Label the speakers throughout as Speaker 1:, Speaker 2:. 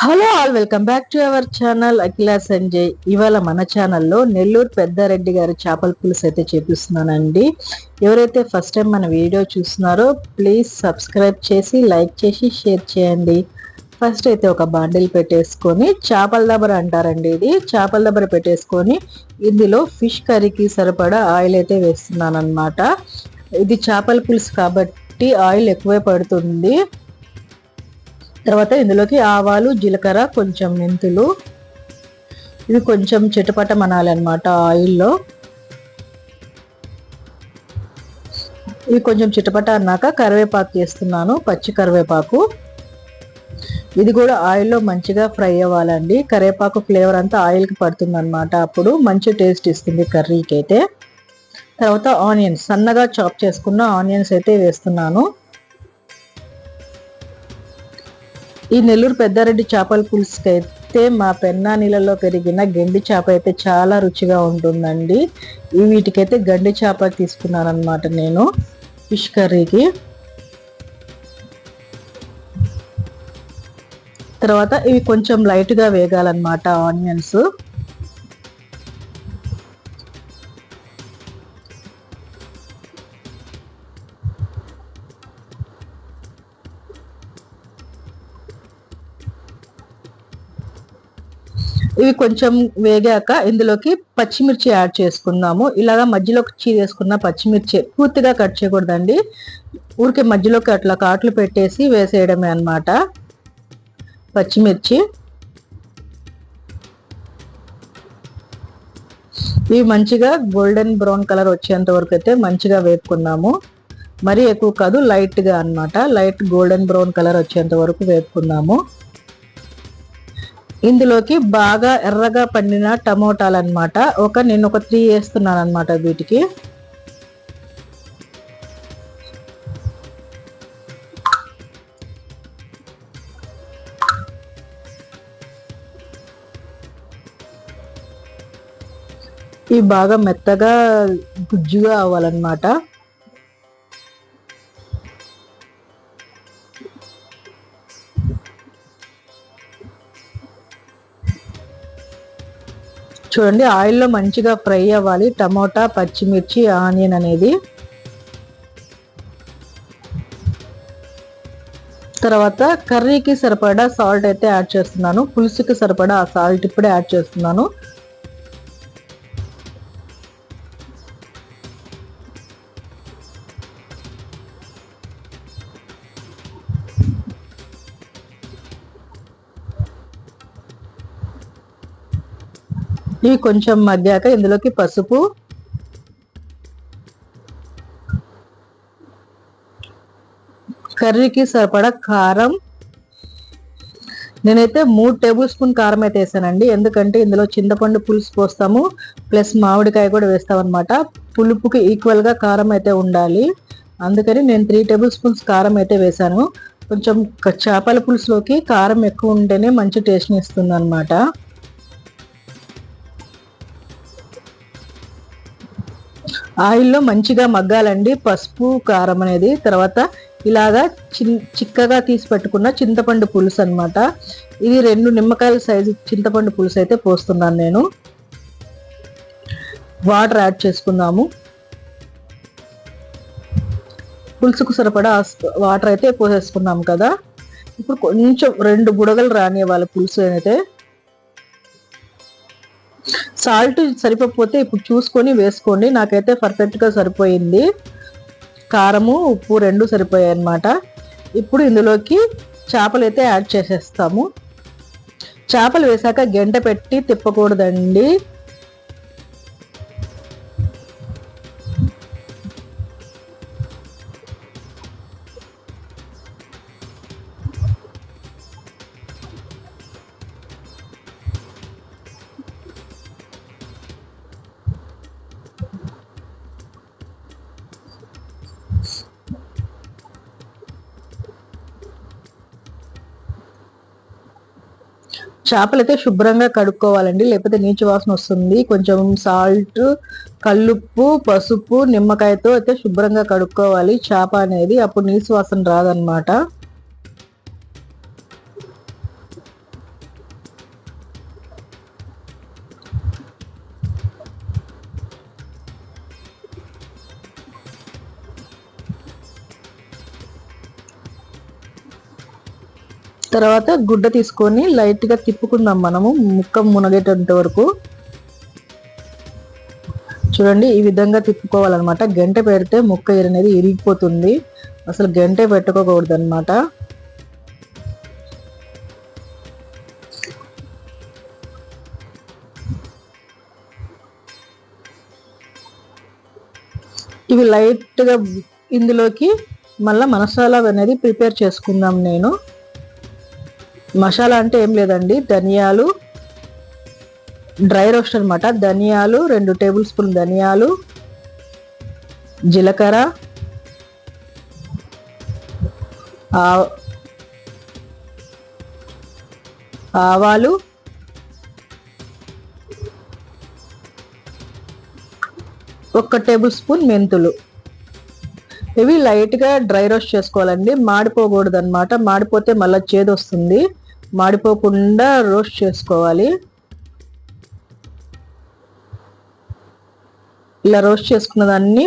Speaker 1: Hello all, welcome back to our channel Akhila Sanjay. ఇవాళ మన ఛానల్లో నెల్లూరు పెద్దారెడ్డి గారి చేపల పులుసు అయితే చూపిస్తున్నానండి. ఎవరైతే ఫస్ట్ టైం మన వీడియో చూస్తున్నారో ప్లీజ్ సబ్స్క్రైబ్ చేసి లైక్ చేసి షేర్ చేయండి. ఫస్ట్ అయితే ఒక బాండిల్ పెట్టేసుకొని, చేపల దబర అంటారండి ఇది, చేపల దబర పెట్టేసుకొని ఇందులో ఫిష్ కర్రీకి సరిపడా ఆయిల్ అయితే వేస్తున్నాను అనమాట. ఇది చేపల పులుసు కాబట్టి ఆయిల్ ఎక్కువే పడుతుంది. తర్వాత ఇందులోకి ఆవాలు, జీలకర్ర, కొంచెం మెంతులు, ఇవి కొంచెం చిటపటమనాలి అనమాట ఆయిల్లో. ఇవి కొంచెం చిటపట అన్నాక కరివేపాకు వేస్తున్నాను, పచ్చి కరివేపాకు. ఇది కూడా ఆయిల్లో మంచిగా ఫ్రై అవ్వాలండి. కరివేపాకు ఫ్లేవర్ అంతా ఆయిల్కి పడుతుంది అనమాట, అప్పుడు మంచి టేస్ట్ ఇస్తుంది కర్రీకి అయితే. తర్వాత ఆనియన్స్, సన్నగా చాప్ చేసుకున్న ఆనియన్స్ అయితే వేస్తున్నాను. ఈ నెల్లూరు పెద్దారెడ్డి చేపల పులుసుకి అయితే మా పెన్నా నీళ్ళలో పెరిగిన గెండి చేప అయితే చాలా రుచిగా ఉంటుందండి. వీటికైతే గండి చేప తీసుకున్నాను అనమాట నేను ఫిష్ కర్రీకి. తర్వాత ఇవి కొంచెం లైట్గా వేగాలన్నమాట ఆనియన్స్. ఇవి కొంచెం వేగాక ఇందులోకి పచ్చిమిర్చి యాడ్ చేసుకుందాము. ఇలాగా మధ్యలోకి చీరేసుకున్న పచ్చిమిర్చి పూర్తిగా కట్ చేయకూడదండి, ఊరికే మధ్యలోకి అట్లా కాట్లు పెట్టేసి వేసేయడమే అన్నమాట పచ్చిమిర్చి. ఇవి మంచిగా గోల్డెన్ బ్రౌన్ కలర్ వచ్చేంత వరకు అయితే మంచిగా వేపుకున్నాము. మరీ ఎక్కువ కాదు, లైట్గా అన్నమాట, లైట్ గోల్డెన్ బ్రౌన్ కలర్ వచ్చేంత వరకు వేపుకున్నాము. ఇందులోకి బాగా ఎర్రగా పండిన టమోటాలు అనమాట, నేను ఒక 3 వేస్తున్నాను అనమాట వీటికి. ఇవి బాగా మెత్తగా గుజ్జుగా అవ్వాలన్నమాట. చూడండి, ఆయిల్లో మంచిగా ఫ్రై అవ్వాలి టమోటా, పచ్చిమిర్చి, ఆనియన్ అనేది. తర్వాత కర్రీకి సరిపడా సాల్ట్ అయితే యాడ్ చేస్తున్నాను, పులుసుకి సరిపడా ఆ సాల్ట్ ఇప్పుడే యాడ్ చేస్తున్నాను. ఇవి కొంచెం మగ్గాక ఇందులోకి పసుపు, కర్రీకి సరిపడా కారం. నేనైతే 3 టేబుల్ స్పూన్ కారం అయితే వేసానండి, ఎందుకంటే ఇందులో చింతపండు పులుసు పోస్తాము, ప్లస్ మామిడికాయ కూడా వేస్తాం అనమాట. పులుపుకి ఈక్వల్గా కారం అయితే ఉండాలి, అందుకని నేను 3 టేబుల్ స్పూన్స్ కారం అయితే వేసాను. కొంచెం చేపల పులుసులోకి కారం ఎక్కువ ఉంటేనే మంచి టేస్ట్ని ఇస్తుంది అనమాట. ఆయిల్లో మంచిగా మగ్గాలండి పసుపు, కారం అనేది. తర్వాత ఇలాగా చిక్కగా తీసి పెట్టుకున్న చింతపండు పులుసు అనమాట, ఇది 2 నిమ్మకాయల సైజు చింతపండు పులుసు అయితే పోస్తున్నాను నేను. వాటర్ యాడ్ చేసుకుందాము, పులుసుకు సరిపడా వాటర్ అయితే పోసేసుకున్నాం కదా. ఇప్పుడు కొంచెం 2 బుడగలు రానివ్వాలి పులుసు అయితే. సాల్ట్ సరిపోతే ఇప్పుడు చూసుకొని వేసుకోండి, నాకైతే పర్ఫెక్ట్గా సరిపోయింది. కారము, ఉప్పు 2 సరిపోయాయి అన్నమాట. ఇప్పుడు ఇందులోకి చేపలు అయితే యాడ్ చేసేస్తాము. చేపలు వేసాక గంట పెట్టి తిప్పకూడదండి, చేపలు అయితే శుభ్రంగా కడుక్కోవాలండి, లేకపోతే నీచు వాసన వస్తుంది. కొంచెం సాల్ట్, కల్లుప్పు, పసుపు, నిమ్మకాయతో అయితే శుభ్రంగా కడుక్కోవాలి చేప అనేది, అప్పుడు నీచు వాసన రాదనమాట. తర్వాత గుడ్డ తీసుకొని లైట్గా తిప్పుకుందాం మనము ముక్క మునగేటంత వరకు. చూడండి ఈ విధంగా తిప్పుకోవాలన్నమాట. గంటె పెడితే ముక్క అనేది ఇరిగిపోతుంది, అసలు గంటె పెట్టుకోకూడదు అనమాట. ఇవి లైట్గా ఇందులోకి మళ్ళీ మసాలా అనేది ప్రిపేర్ చేసుకుందాం. నేను మసాలా అంటే ఏం లేదండి, ధనియాలు డ్రై రోస్ట్ అనమాట. ధనియాలు 2 టేబుల్ స్పూన్ ధనియాలు, జీలకర్ర, ఆవాలు, 1 టేబుల్ స్పూన్ మెంతులు. ఇవి లైట్గా డ్రై రోస్ట్ చేసుకోవాలండి, మాడిపోకూడదు అనమాట. మాడిపోతే మళ్ళీ చేదు వస్తుంది, మాడిపోకుండా రోస్ట్ చేసుకోవాలి. ఇలా రోస్ట్ చేసుకున్న దాన్ని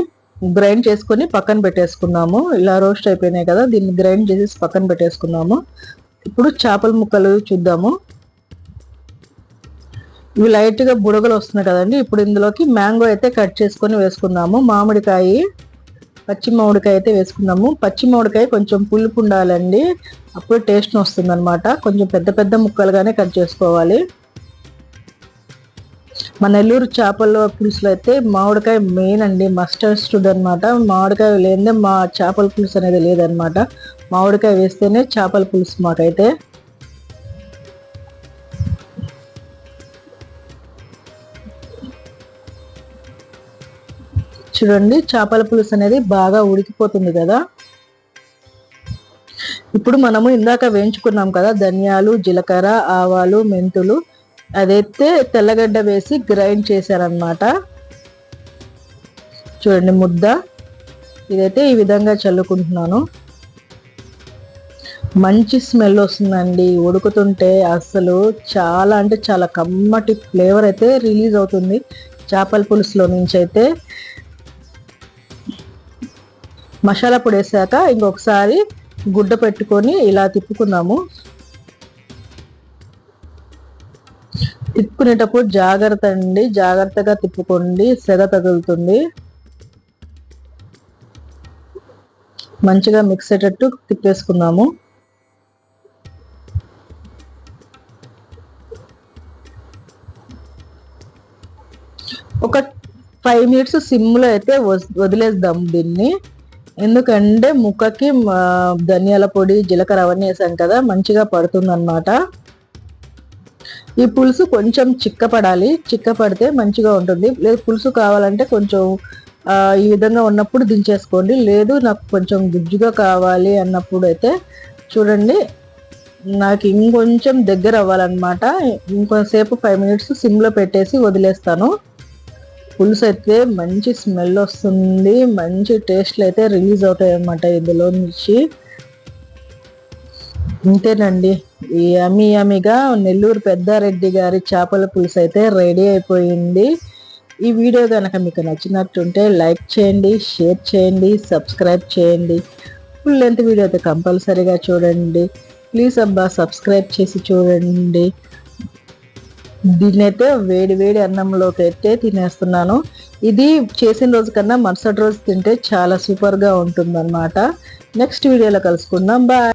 Speaker 1: గ్రైండ్ చేసుకొని పక్కన పెట్టేసుకున్నాము. ఇలా రోస్ట్ అయిపోయినాయి కదా, దీన్ని గ్రైండ్ చేసి పక్కన పెట్టేసుకున్నాము. ఇప్పుడు చేపల ముక్కలు చూద్దాము. ఇవి లైట్గా బుడగలు వస్తున్నాయి కదండి. ఇప్పుడు ఇందులోకి మ్యాంగో అయితే కట్ చేసుకొని వేసుకుందాము. పచ్చి మామిడికాయ అయితే వేసుకుందాము. పచ్చి మామిడికాయ కొంచెం పులుపు ఉండాలండి, అప్పుడు టేస్ట్ వస్తుంది అనమాట. కొంచెం పెద్ద పెద్ద ముక్కలుగానే కట్ చేసుకోవాలి. మా నెల్లూరు చేపల పులుసులో అయితే మామిడికాయ మెయిన్ అండి, మస్ట్ అనమాట. మామిడికాయ లేదే మా చేపల పులుసు అనేది లేదనమాట. మామిడికాయ వేస్తేనే చేపల పులుసు మాకైతే. చూడండి చేపల పులుసు అనేది బాగా ఉడికిపోతుంది కదా. ఇప్పుడు మనము ఇందాక వేయించుకున్నాం కదా ధనియాలు, జీలకర్ర, ఆవాలు, మెంతులు, అదైతే తెల్లగడ్డ వేసి గ్రైండ్ చేశారనమాట. చూడండి ముద్ద, ఇదైతే ఈ విధంగా చల్లుకుంటున్నాను. మంచి స్మెల్ వస్తుందండి ఉడుకుతుంటే, అసలు చాలా అంటే చాలా కమ్మటి ఫ్లేవర్ అయితే రిలీజ్ అవుతుంది చేపల పులుసులో నుంచి. అయితే మసాలా పొడి వేసాక ఇంకొకసారి గుడ్డ పెట్టుకొని ఇలా తిప్పుకుందాము. తిప్పుకునేటప్పుడు జాగ్రత్త అండి, జాగ్రత్తగా తిప్పుకోండి, సెగ తగులుతుంది. మంచిగా మిక్స్ అయ్యేటట్టు తిప్పేసుకుందాము. ఒక 5 మినిట్స్ సిమ్లో అయితే వదిలేద్దాం దీన్ని. ఎందుకంటే ముక్కకి ధనియాల పొడి, జీలకర్ర అవన్నీ వేసాం కదా, మంచిగా పడుతుంది అనమాట. ఈ పులుసు కొంచెం చిక్కపడాలి, చిక్కపడితే మంచిగా ఉంటుంది. లేదు పులుసు కావాలంటే కొంచెం ఈ విధంగా ఉన్నప్పుడు దించేసుకోండి. లేదు నాకు కొంచెం గుజ్జుగా కావాలి అన్నప్పుడు అయితే చూడండి, నాకు ఇంకొంచెం దగ్గర అవ్వాలన్నమాట. ఇంకొంతసేపు 5 మినిట్స్ సిమ్లో పెట్టేసి వదిలేస్తాను. పులుసు అయితే మంచి స్మెల్ వస్తుంది, మంచి టేస్ట్లు అయితే రిలీజ్ అవుతాయి అన్నమాట ఇందులో నుంచి. ఇంతేనండి, ఈ యమ్మీగా నెల్లూరు పెద్దారెడ్డి గారి చేపల పులుసు అయితే రెడీ అయిపోయింది. ఈ వీడియో కనుక మీకు నచ్చినట్టుంటే లైక్ చేయండి, షేర్ చేయండి, సబ్స్క్రైబ్ చేయండి. ఫుల్ లెంత్ వీడియో అయితే కంపల్సరీగా చూడండి. ప్లీజ్ అబ్బా సబ్స్క్రైబ్ చేసి చూడండి. దీన్ని అయితే వేడి వేడి అన్నంలోకి అయితే తినేస్తున్నాను. ఇది చేసిన రోజు కన్నా మరుసటి రోజు తింటే చాలా సూపర్గా ఉంటుంది అన్నమాట. నెక్స్ట్ వీడియోలో కలుసుకుందాం. బాయ్.